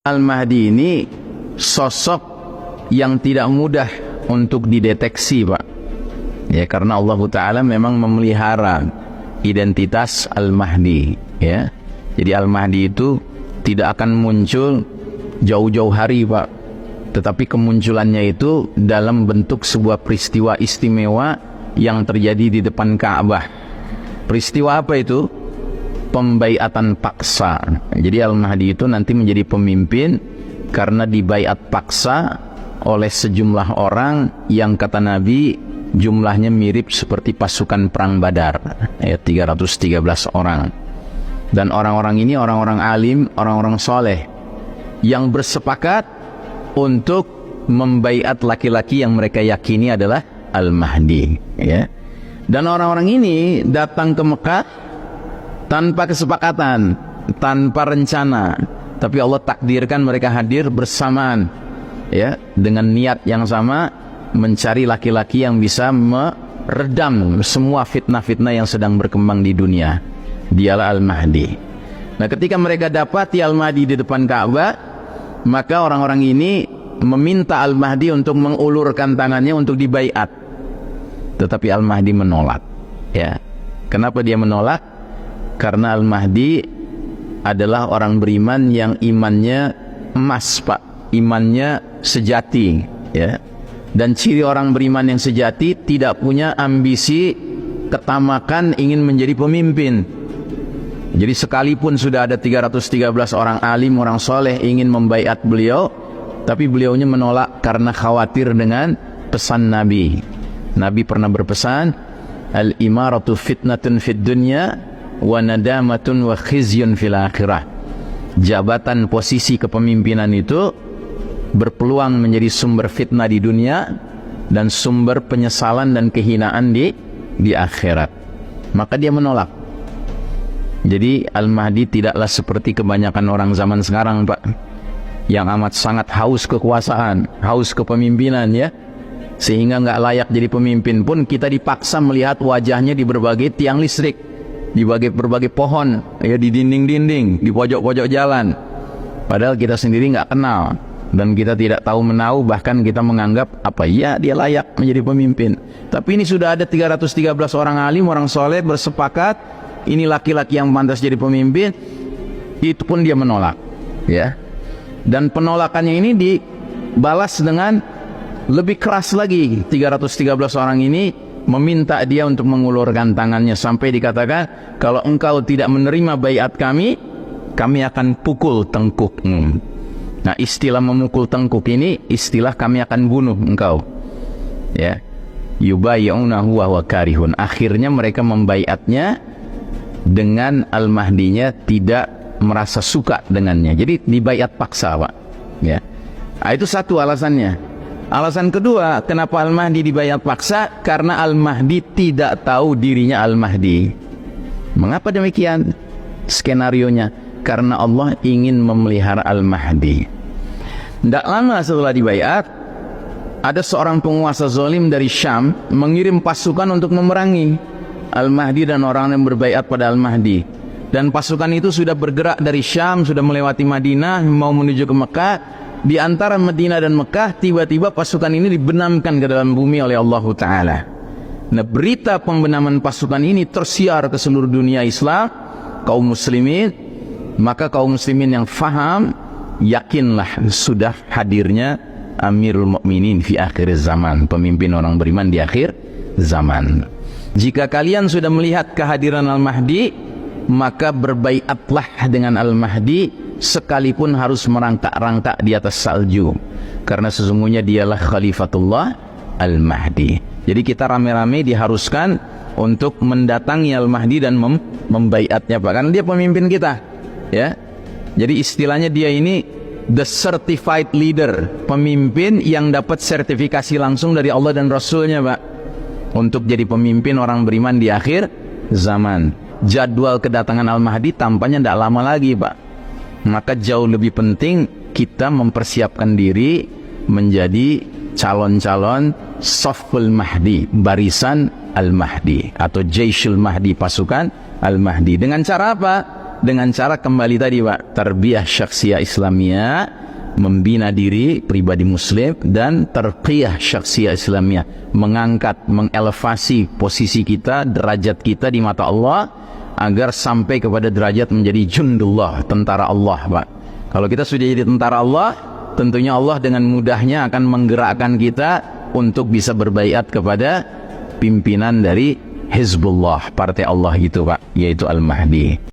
Al-Mahdi ini sosok yang tidak mudah untuk dideteksi, Pak. Ya, karena Allah Ta'ala memang memelihara identitas Al-Mahdi, ya. Jadi Al-Mahdi itu tidak akan muncul jauh-jauh hari, Pak. Tetapi kemunculannya itu dalam bentuk sebuah peristiwa istimewa yang terjadi di depan Ka'bah. Peristiwa apa itu? Pembaiatan paksa. Jadi Al-Mahdi itu nanti menjadi pemimpin karena dibaiat paksa oleh sejumlah orang yang kata Nabi jumlahnya mirip seperti pasukan perang Badar, 313 orang. Dan orang-orang ini orang-orang alim, orang-orang soleh yang bersepakat untuk membaiat laki-laki yang mereka yakini adalah Al-Mahdi, ya. Dan orang-orang ini datang ke Mekah tanpa kesepakatan, tanpa rencana, tapi Allah takdirkan mereka hadir bersamaan, ya, dengan niat yang sama, mencari laki-laki yang bisa meredam semua fitnah-fitnah yang sedang berkembang di dunia. Dialah Al-Mahdi. Nah, ketika mereka dapati Al-Mahdi di depan Ka'bah, maka orang-orang ini meminta Al-Mahdi untuk mengulurkan tangannya untuk dibaiat. Tetapi Al-Mahdi menolak, ya. Kenapa dia menolak? Karena Al-Mahdi adalah orang beriman yang imannya emas, Pak. Imannya sejati, ya. Dan ciri orang beriman yang sejati tidak punya ambisi ketamakan ingin menjadi pemimpin. Jadi sekalipun sudah ada 313 orang alim, orang soleh ingin membaiat beliau, tapi beliaunya menolak karena khawatir dengan pesan Nabi. Nabi pernah berpesan, al-imaratu fitnatun fid dunya wa nadamatun wa khizyun fil akhirah. Jabatan posisi kepemimpinan itu berpeluang menjadi sumber fitnah di dunia dan sumber penyesalan dan kehinaan di akhirat. Maka dia menolak. Jadi Al-Mahdi tidaklah seperti kebanyakan orang zaman sekarang, Pak, yang amat sangat haus kekuasaan, haus kepemimpinan, ya, sehingga nggak layak jadi pemimpin pun kita dipaksa melihat wajahnya di berbagai tiang listrik, di berbagai pohon, ya, di dinding-dinding, di pojok-pojok jalan, padahal kita sendiri nggak kenal dan kita tidak tahu menahu, bahkan kita menganggap apa ya dia layak menjadi pemimpin. Tapi ini sudah ada 313 orang alim, orang soleh bersepakat ini laki-laki yang pantas jadi pemimpin, itu pun dia menolak, ya. Dan penolakannya ini dibalas dengan lebih keras lagi. 313 orang ini meminta dia untuk mengulurkan tangannya sampai dikatakan, kalau engkau tidak menerima baiat kami akan pukul tengkukmu. Nah, istilah memukul tengkuk ini istilah kami akan bunuh engkau, ya. Yubayyunahu wa huwa karihun. Akhirnya mereka membaiatnya dengan Al-Mahdinya tidak merasa suka dengannya. Jadi dibaiat paksa, Pak, ya. Nah, itu satu alasannya. Alasan kedua, kenapa Al-Mahdi dibaiat paksa? Karena Al-Mahdi tidak tahu dirinya Al-Mahdi. Mengapa demikian skenarionya? Karena Allah ingin memelihara Al-Mahdi. Tidak lama setelah dibaiat, ada seorang penguasa zalim dari Syam mengirim pasukan untuk memerangi Al-Mahdi dan orang yang berbaiat pada Al-Mahdi. Dan pasukan itu sudah bergerak dari Syam, sudah melewati Madinah, mau menuju ke Mekah. Di antara Madinah dan Mekah, tiba-tiba pasukan ini dibenamkan ke dalam bumi oleh Allah Ta'ala. Nah, berita pembenaman pasukan ini tersiar ke seluruh dunia Islam, kaum muslimin. Maka kaum muslimin yang faham, yakinlah sudah hadirnya Amirul Mukminin fi akhir zaman, pemimpin orang beriman di akhir zaman. Jika kalian sudah melihat kehadiran Al-Mahdi, maka berbaiatlah dengan Al-Mahdi sekalipun harus merangkak-rangkak di atas salju, karena sesungguhnya dialah Khalifatullah Al-Mahdi. Jadi kita rame-rame diharuskan untuk mendatangi Al-Mahdi dan membaiatnya, Pak, karena dia pemimpin kita, ya. Jadi istilahnya dia ini the certified leader, pemimpin yang dapat sertifikasi langsung dari Allah dan Rasulnya, Pak, untuk jadi pemimpin orang beriman di akhir zaman. Jadwal kedatangan Al-Mahdi tampaknya tidak lama lagi, Pak. Maka jauh lebih penting kita mempersiapkan diri menjadi calon-calon Saful Mahdi, barisan Al-Mahdi atau Jaishul Mahdi, pasukan Al-Mahdi. Dengan cara apa? Dengan cara kembali tadi Pak, tarbiyah syakhsiyah Islamiyah, membina diri pribadi muslim, dan tarqiyah syakhsiyah Islamiyah, mengangkat, mengelevasi posisi kita, derajat kita di mata Allah, agar sampai kepada derajat menjadi jundullah, tentara Allah Pak. Kalau kita sudah jadi tentara Allah, tentunya Allah dengan mudahnya akan menggerakkan kita untuk bisa berbaiat kepada pimpinan dari Hizbullah, partai Allah gitu Pak, yaitu Al-Mahdi.